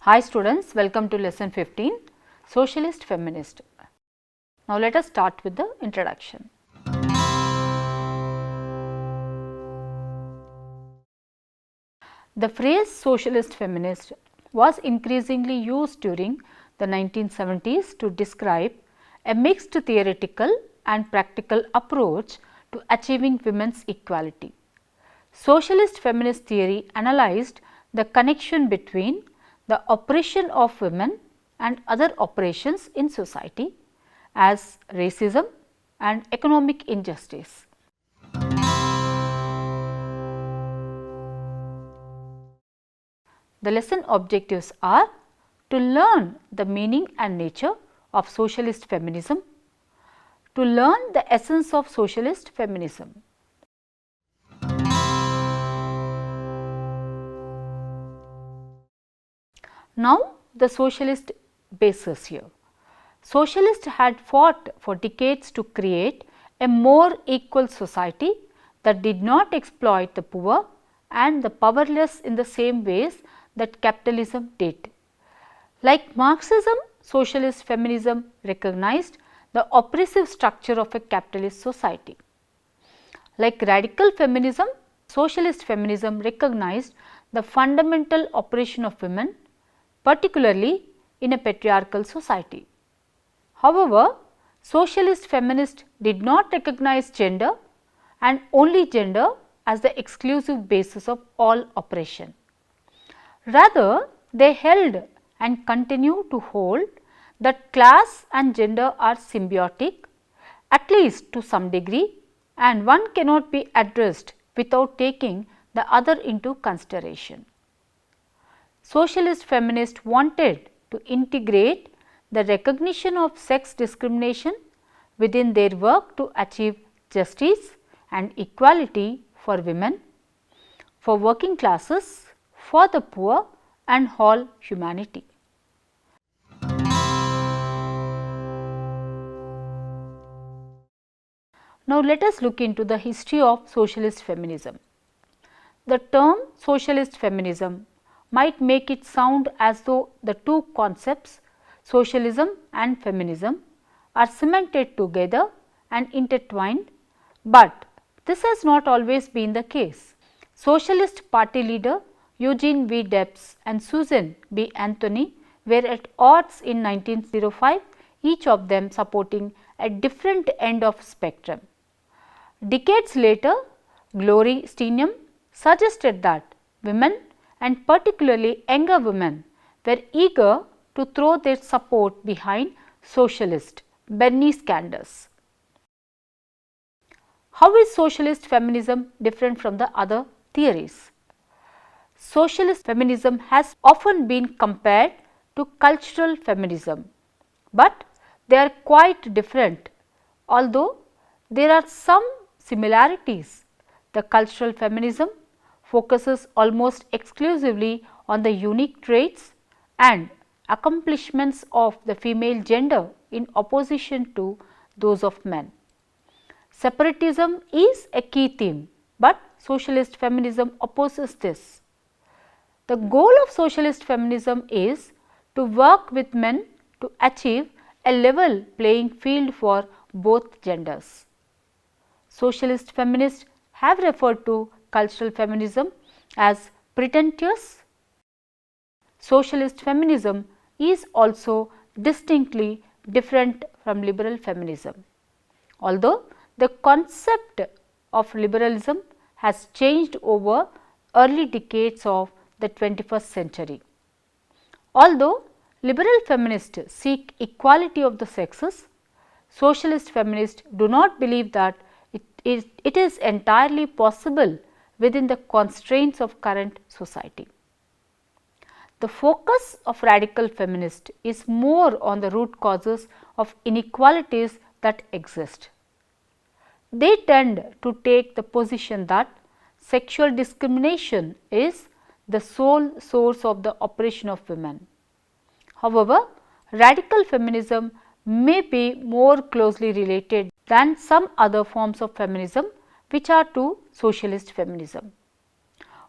Hi students, welcome to lesson 15, Socialist Feminist. Now let us start with the introduction. The phrase socialist feminist was increasingly used during the 1970s to describe a mixed theoretical and practical approach to achieving women's equality. Socialist feminist theory analyzed the connection between the oppression of women and other oppressions in society as racism and economic injustice. The lesson objectives are to learn the meaning and nature of socialist feminism, to learn the essence of socialist feminism. Now, the socialist basis here. Socialists had fought for decades to create a more equal society that did not exploit the poor and the powerless in the same ways that capitalism did. Like Marxism, socialist feminism recognized the oppressive structure of a capitalist society. Like radical feminism, socialist feminism recognized the fundamental oppression of women, particularly in a patriarchal society. However, socialist feminists did not recognize gender and only gender as the exclusive basis of all oppression. Rather, they held and continue to hold that class and gender are symbiotic, at least to some degree, and one cannot be addressed without taking the other into consideration. Socialist feminists wanted to integrate the recognition of sex discrimination within their work to achieve justice and equality for women, for working classes, for the poor and all humanity. Now, let us look into the history of socialist feminism. The term socialist feminism might make it sound as though the two concepts, socialism and feminism, are cemented together and intertwined, but this has not always been the case. Socialist Party leader Eugene V. Debs and Susan B. Anthony were at odds in 1905, each of them supporting a different end of spectrum. Decades later, Glory Steinem suggested that women and particularly younger women were eager to throw their support behind socialist Bernie Sanders. How is socialist feminism different from the other theories? Socialist feminism has often been compared to cultural feminism, but they are quite different. Although there are some similarities, the cultural feminism focuses almost exclusively on the unique traits and accomplishments of the female gender in opposition to those of men. Separatism is a key theme, but socialist feminism opposes this. The goal of socialist feminism is to work with men to achieve a level playing field for both genders. Socialist feminists have referred to cultural feminism as pretentious. Socialist feminism is also distinctly different from liberal feminism, although the concept of liberalism has changed over early decades of the 21st century. Although liberal feminists seek equality of the sexes, socialist feminists do not believe that it is entirely possible within the constraints of current society. The focus of radical feminists is more on the root causes of inequalities that exist. They tend to take the position that sexual discrimination is the sole source of the oppression of women. However, radical feminism may be more closely related than some other forms of feminism which are to socialist feminism.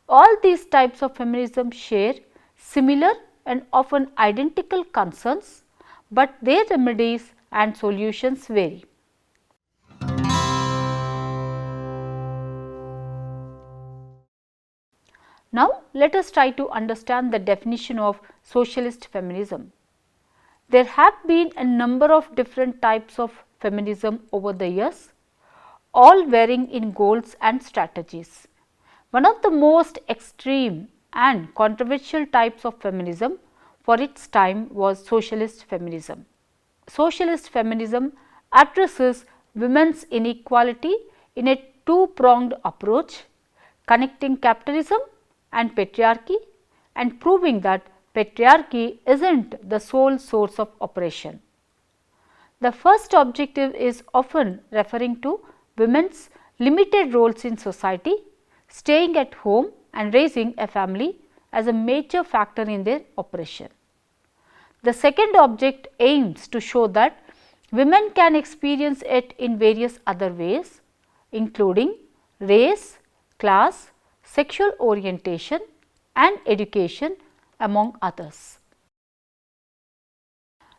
All these types of feminism share similar and often identical concerns, but their remedies and solutions vary. Now, let us try to understand the definition of socialist feminism. There have been a number of different types of feminism over the years, all varying in goals and strategies. One of the most extreme and controversial types of feminism for its time was socialist feminism. Socialist feminism addresses women's inequality in a two-pronged approach, connecting capitalism and patriarchy and proving that patriarchy isn't the sole source of oppression. The first objective is often referring to women's limited roles in society, staying at home and raising a family as a major factor in their oppression. The second object aims to show that women can experience it in various other ways, including race, class, sexual orientation and education, among others.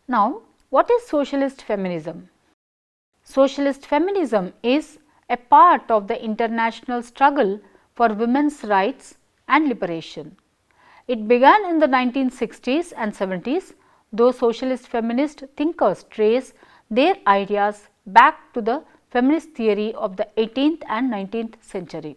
Now, what is socialist feminism? Socialist feminism is a part of the international struggle for women's rights and liberation. It began in the 1960s and 70s, though socialist feminist thinkers trace their ideas back to the feminist theory of the 18th and 19th century.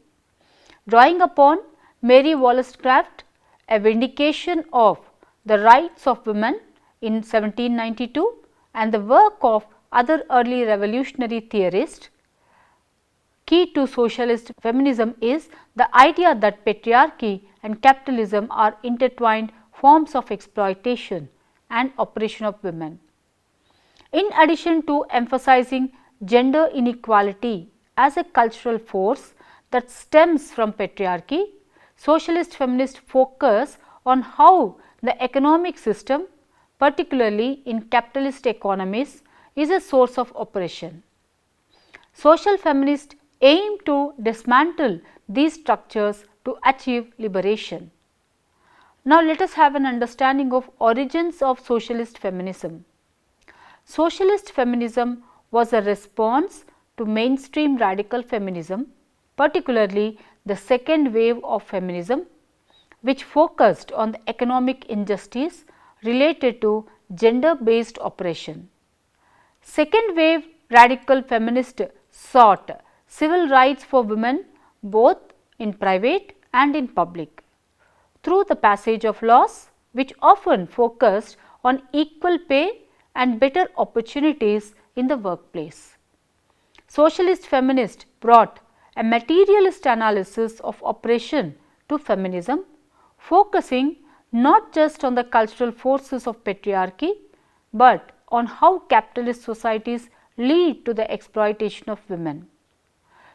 Drawing upon Mary Wollstonecraft, a vindication of the rights of women in 1792 and the work of other early revolutionary theorists, key to socialist feminism is the idea that patriarchy and capitalism are intertwined forms of exploitation and oppression of women. In addition to emphasizing gender inequality as a cultural force that stems from patriarchy, socialist feminists focus on how the economic system, particularly in capitalist economies, is a source of oppression. Social feminists aim to dismantle these structures to achieve liberation. Now, let us have an understanding of origins of socialist feminism. Socialist feminism was a response to mainstream radical feminism, particularly the second wave of feminism, which focused on the economic injustice related to gender-based oppression. Second wave radical feminists sought civil rights for women both in private and in public through the passage of laws which often focused on equal pay and better opportunities in the workplace. Socialist feminists brought a materialist analysis of oppression to feminism, focusing not just on the cultural forces of patriarchy, but on how capitalist societies lead to the exploitation of women.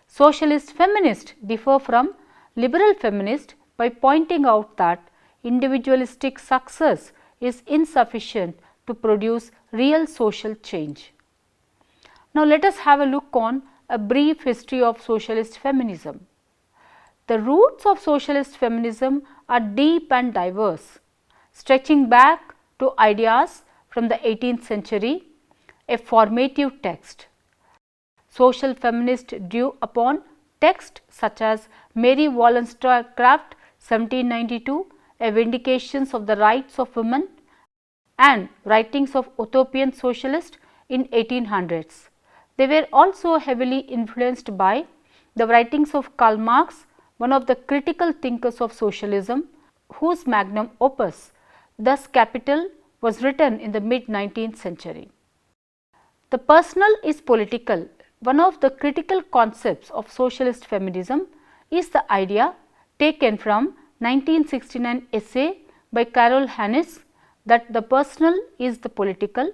Socialist feminists differ from liberal feminists by pointing out that individualistic success is insufficient to produce real social change. Now, let us have a look on a brief history of socialist feminism. The roots of socialist feminism are deep and diverse, stretching back to ideas from the 18th century, a formative text. Social feminists drew upon texts such as Mary Wollstonecraft 1792, A Vindications of the Rights of Women, and writings of utopian socialists in 1800s. They were also heavily influenced by the writings of Karl Marx, one of the critical thinkers of socialism, whose magnum opus, Das Kapital, was written in the mid-19th century. The personal is political. One of the critical concepts of socialist feminism is the idea taken from 1969 essay by Carol Hannes that the personal is the political.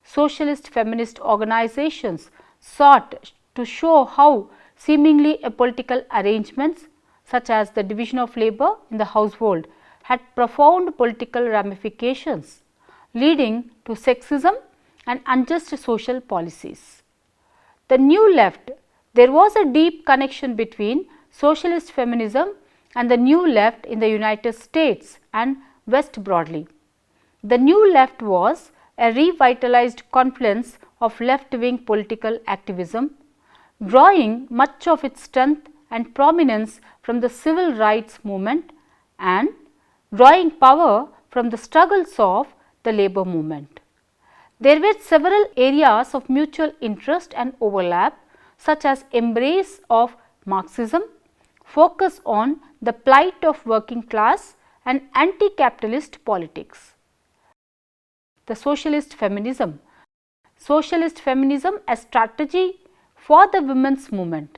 Socialist feminist organizations sought to show how seemingly apolitical arrangements such as the division of labor in the household had profound political ramifications, leading to sexism and unjust social policies. The New Left. There was a deep connection between socialist feminism and the New Left in the United States and West broadly. The New Left was a revitalized confluence of left-wing political activism, drawing much of its strength and prominence from the civil rights movement and drawing power from the struggles of the labor movement. There were several areas of mutual interest and overlap, such as embrace of Marxism, focus on the plight of working class and anti-capitalist politics. The socialist feminism. Socialist feminism, a strategy for the women's movement.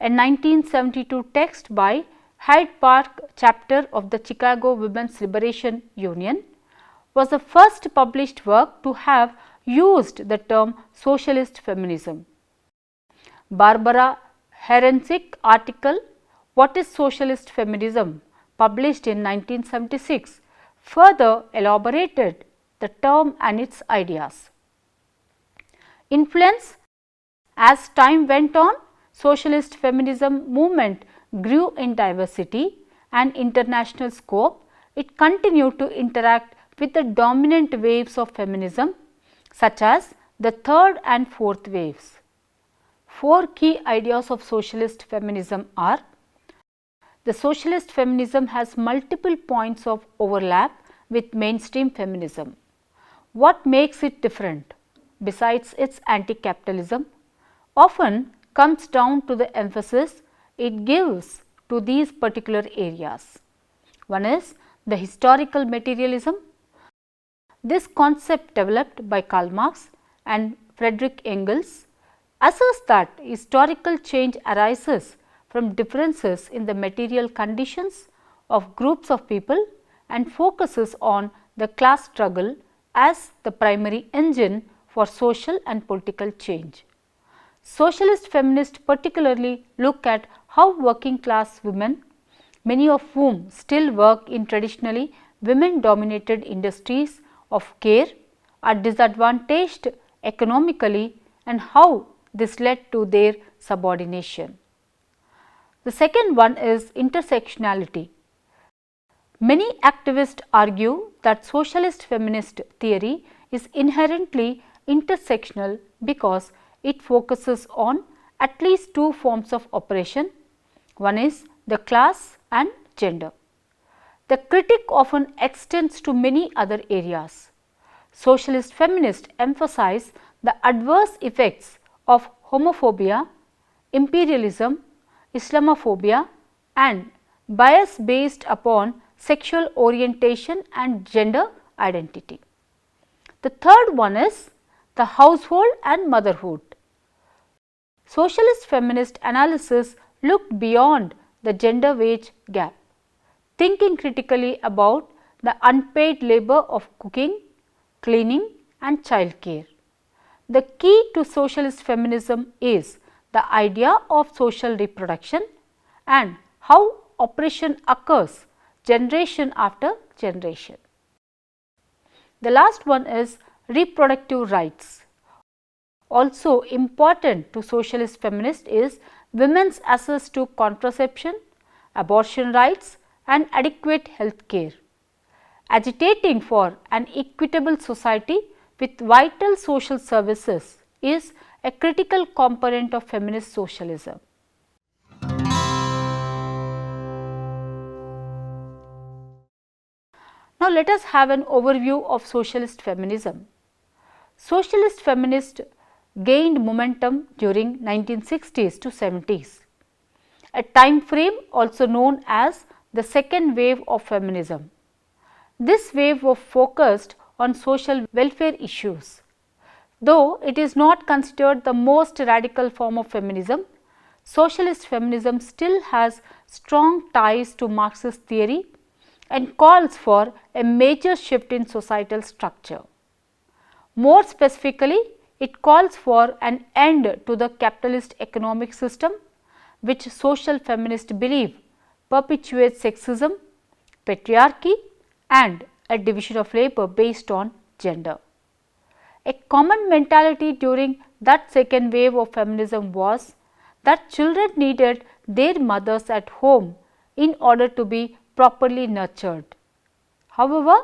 A 1972 text by Hyde Park chapter of the Chicago Women's Liberation Union was the first published work to have used the term socialist feminism. Barbara Herenzig article What is Socialist Feminism, published in 1976, further elaborated the term and its ideas. Influence. As time went on, socialist feminism movement grew in diversity and international scope. It continued to interact with the dominant waves of feminism, such as the third and fourth waves. Four key ideas of socialist feminism are: the socialist feminism has multiple points of overlap with mainstream feminism. What makes it different, besides its anti-capitalism, often comes down to the emphasis it gives to these particular areas. One is the historical materialism. This concept, developed by Karl Marx and Friedrich Engels, asserts that historical change arises from differences in the material conditions of groups of people and focuses on the class struggle as the primary engine for social and political change. Socialist feminists particularly look at how working class women, many of whom still work in traditionally women dominated industries of care, are disadvantaged economically and how this led to their subordination. The second one is intersectionality. Many activists argue that socialist feminist theory is inherently intersectional because it focuses on at least two forms of oppression. One is the class and gender. The critique often extends to many other areas. Socialist feminists emphasize the adverse effects of homophobia, imperialism, Islamophobia and bias based upon sexual orientation and gender identity. The third one is the household and motherhood. Socialist feminist analysis looked beyond the gender wage gap, thinking critically about the unpaid labor of cooking, cleaning and child care. The key to socialist feminism is the idea of social reproduction and how oppression occurs generation after generation. The last one is reproductive rights. Also important to socialist feminists is women's access to contraception, abortion rights and adequate health care. Agitating for an equitable society with vital social services is a critical component of feminist socialism. Now, let us have an overview of socialist feminism. Socialist feminists gained momentum during 1960s to 70s, a time frame also known as the second wave of feminism. This wave was focused on social welfare issues. Though it is not considered the most radical form of feminism, socialist feminism still has strong ties to Marxist theory and calls for a major shift in societal structure. More specifically, it calls for an end to the capitalist economic system, which social feminists believe perpetuates sexism, patriarchy and a division of labor based on gender. A common mentality during that second wave of feminism was that children needed their mothers at home in order to be properly nurtured. However,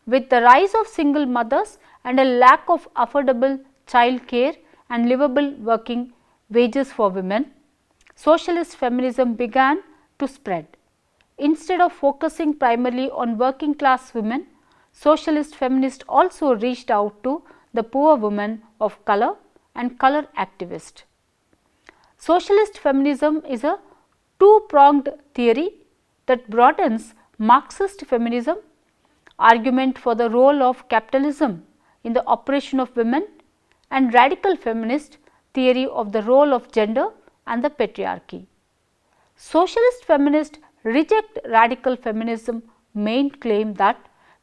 with the rise of single mothers and a lack of affordable child care and livable working wages for women, socialist feminism began to spread. Instead of focusing primarily on working class women, socialist feminists also reached out to the poor women of color and color activists. Socialist feminism is a two-pronged theory that broadens Marxist feminism, argument for the role of capitalism in the oppression of women, and radical feminist theory of the role of gender and the patriarchy. Socialist feminists reject radical feminism's main claim that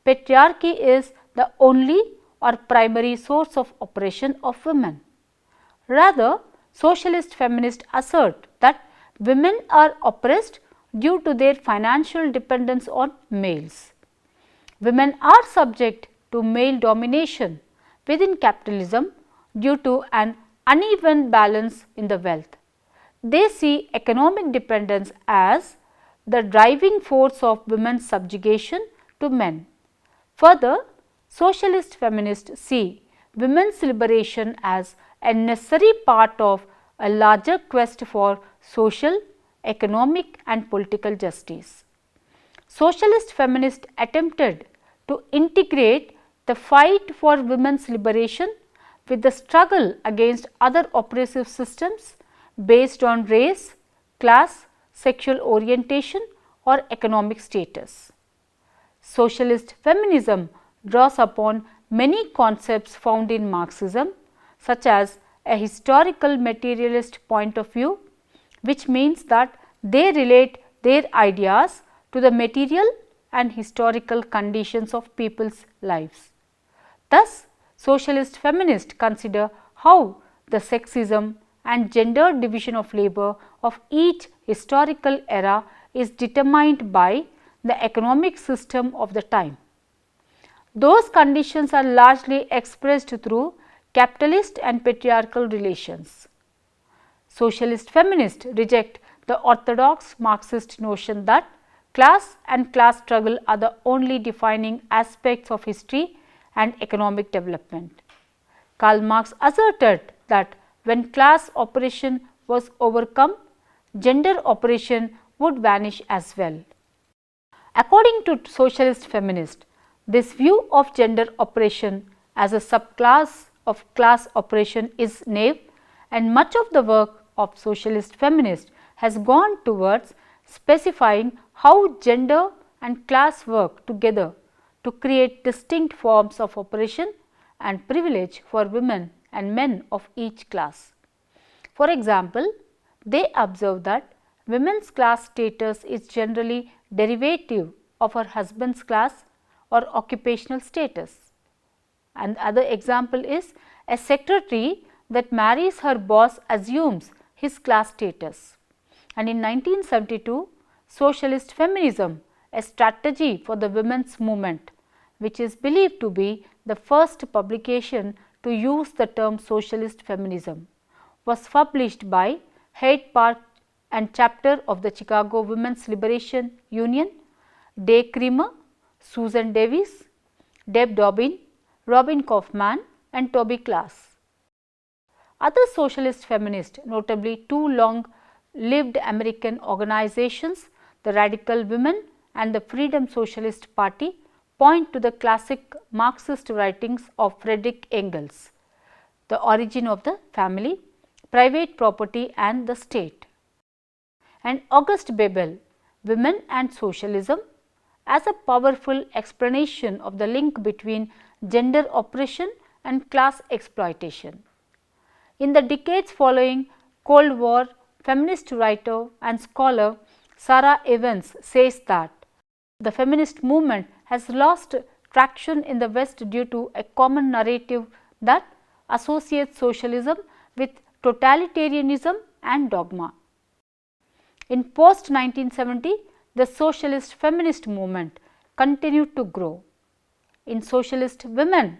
patriarchy is the only or primary source of oppression of women. Rather, socialist feminists assert that women are oppressed due to their financial dependence on males. Women are subject to male domination within capitalism due to an uneven balance in the wealth. They see economic dependence as the driving force of women's subjugation to men. Further, socialist feminists see women's liberation as a necessary part of a larger quest for social, economic and political justice. Socialist feminists attempted to integrate the fight for women's liberation with the struggle against other oppressive systems based on race, class, sexual orientation or economic status. Socialist feminism draws upon many concepts found in Marxism, such as a historical materialist point of view, which means that they relate their ideas to the material and historical conditions of people's lives. Thus, socialist feminists consider how the sexism and gender division of labor of each historical era is determined by the economic system of the time. Those conditions are largely expressed through capitalist and patriarchal relations. Socialist feminists reject the orthodox Marxist notion that class and class struggle are the only defining aspects of history and economic development. Karl Marx asserted that when class oppression was overcome, gender oppression would vanish as well. According to socialist feminists, this view of gender oppression as a subclass of class oppression is naive, and much of the work of socialist feminists has gone towards specifying how gender and class work together to create distinct forms of oppression and privilege for women and men of each class. For example, they observe that women's class status is generally derivative of her husband's class or occupational status. And the other example is a secretary that marries her boss assumes his class status. And in 1972, socialist feminism, a strategy for the women's movement, which is believed to be the first publication to use the term socialist feminism, was published by Hyde Park and chapter of the Chicago Women's Liberation Union, Day Creamer, Susan Davis, Deb Dobbin, Robin Kaufman and Toby Klass. Other socialist feminists, notably two long-lived American organizations, the Radical Women and the Freedom Socialist Party, point to the classic Marxist writings of Friedrich Engels, The Origin of the Family, Private Property and the State, and August Bebel, Women and Socialism, as a powerful explanation of the link between gender oppression and class exploitation. In the decades following Cold War, feminist writer and scholar Sarah Evans says that the feminist movement has lost traction in the West due to a common narrative that associates socialism with totalitarianism and dogma. In post 1970, the socialist feminist movement continued to grow. In Socialist Women,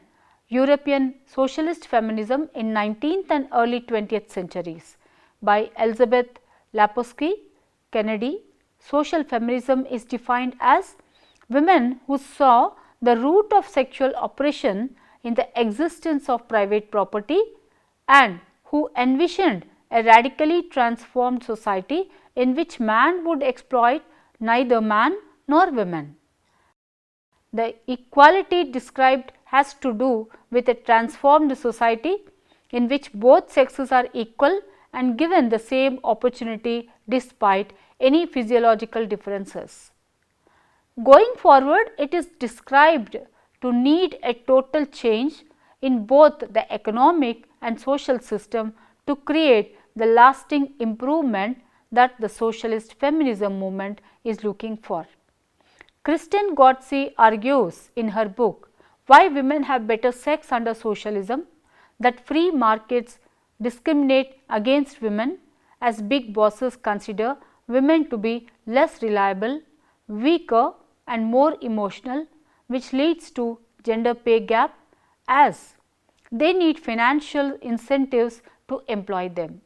European Socialist Feminism in 19th and early 20th centuries by Elizabeth Lapowski Kennedy, social feminism is defined as women who saw the root of sexual oppression in the existence of private property and who envisioned a radically transformed society in which man would exploit neither man nor women. The equality described has to do with a transformed society in which both sexes are equal and given the same opportunity despite any physiological differences. Going forward, it is described to need a total change in both the economic and social system to create the lasting improvement that the socialist feminism movement is looking for. Kristen Gotze argues in her book Why Women Have Better Sex Under Socialism that free markets discriminate against women as big bosses consider women to be less reliable, weaker and more emotional, which leads to gender pay gap as they need financial incentives to employ them.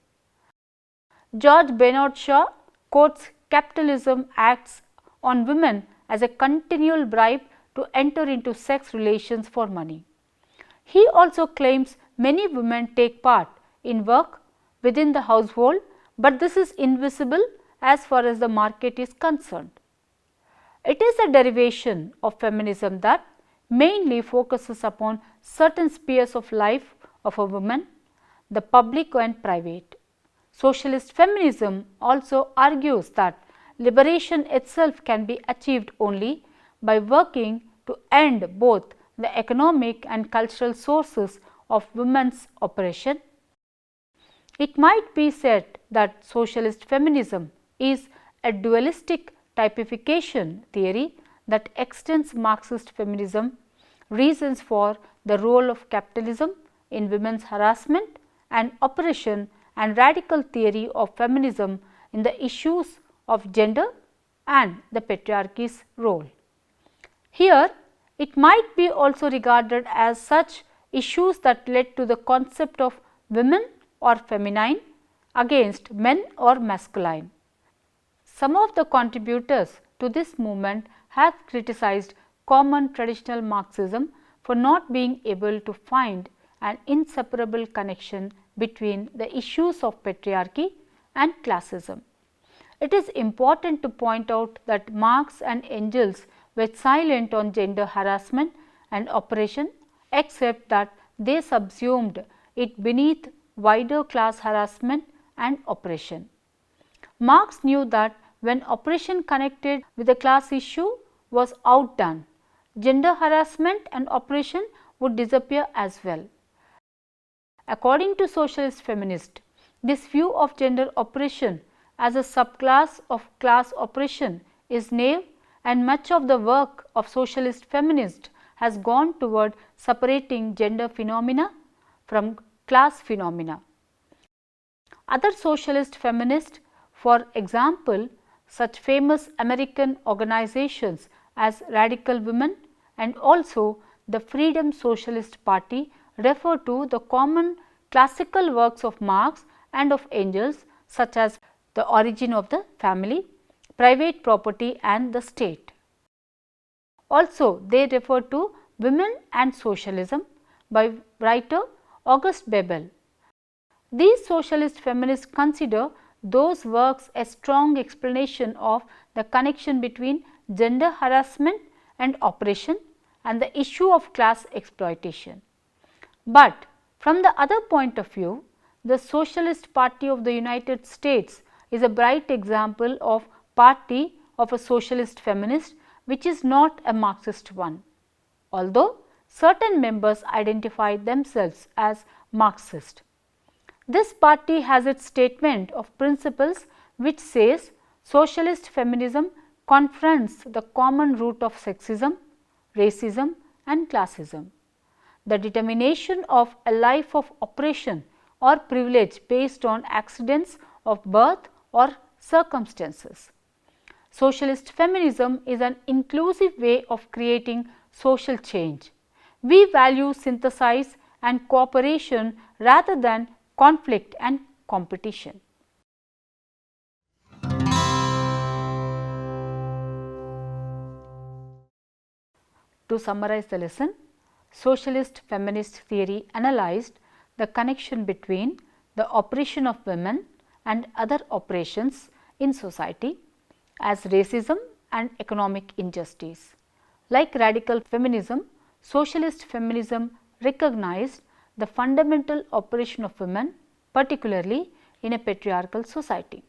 George Bernard Shaw quotes capitalism acts on women as a continual bribe to enter into sex relations for money. He also claims many women take part in work within the household, but this is invisible as far as the market is concerned. It is a derivation of feminism that mainly focuses upon certain spheres of life of a woman, the public and private. Socialist feminism also argues that liberation itself can be achieved only by working to end both the economic and cultural sources of women's oppression. It might be said that socialist feminism is a dualistic typification theory that extends Marxist feminism reasons for the role of capitalism in women's harassment and oppression and radical theory of feminism in the issues of gender and the patriarchy's role. Here, it might be also regarded as such issues that led to the concept of women or feminine against men or masculine. Some of the contributors to this movement have criticized common traditional Marxism for not being able to find an inseparable connection between the issues of patriarchy and classism. It is important to point out that Marx and Engels were silent on gender harassment and oppression, except that they subsumed it beneath wider class harassment and oppression. Marx knew that when oppression connected with the class issue was outdone, gender harassment and oppression would disappear as well. According to socialist feminists, this view of gender oppression as a subclass of class oppression is naive, and much of the work of socialist feminists has gone toward separating gender phenomena from class phenomena. Other socialist feminists, for example, such famous American organizations as Radical Women and also the Freedom Socialist Party, refer to the common classical works of Marx and of Engels, such as The Origin of the Family, Private Property and the State. Also, they refer to Women and Socialism by writer August Bebel. These socialist feminists consider those works a strong explanation of the connection between gender harassment and oppression and the issue of class exploitation. But from the other point of view, the Socialist Party of the United States is a bright example of party of a socialist feminist which is not a Marxist one, although certain members identify themselves as Marxist. This party has its statement of principles which says socialist feminism confronts the common root of sexism, racism and classism, the determination of a life of oppression or privilege based on accidents of birth or circumstances. Socialist feminism is an inclusive way of creating social change. We value synthesis and cooperation rather than conflict and competition. To summarize the lesson, socialist feminist theory analyzed the connection between the oppression of women and other oppressions in society as racism and economic injustice. Like radical feminism, socialist feminism recognized the fundamental oppression of women, particularly in a patriarchal society.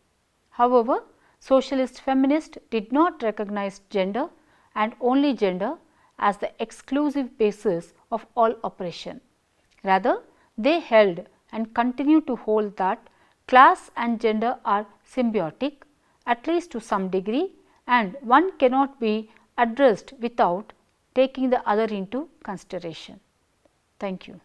However, socialist feminists did not recognize gender and only gender as the exclusive basis of all oppression. Rather, they held and continue to hold that class and gender are symbiotic, at least to some degree, and one cannot be addressed without taking the other into consideration. Thank you.